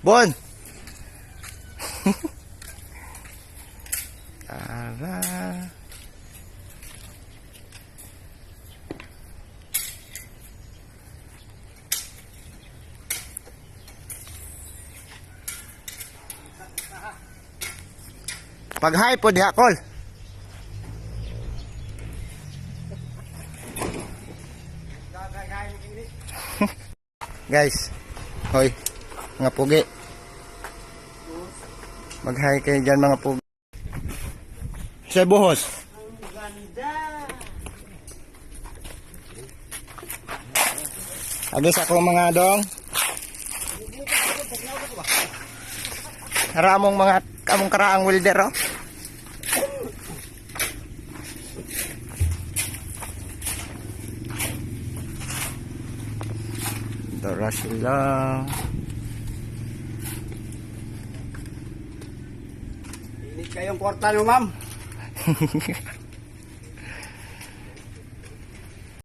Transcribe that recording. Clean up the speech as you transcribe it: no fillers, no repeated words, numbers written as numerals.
Bon! Tara. Pag-hi po diha, Col. Guys, hoy, mga pugi. Mag-hi kayo dyan, mga pugi. Siya buhos. Ang ganda. Agis ako mga dong. Ramong mga kamong karaang wilder, oh. Dara sila. Init kayong kwarta nyo, ma'am.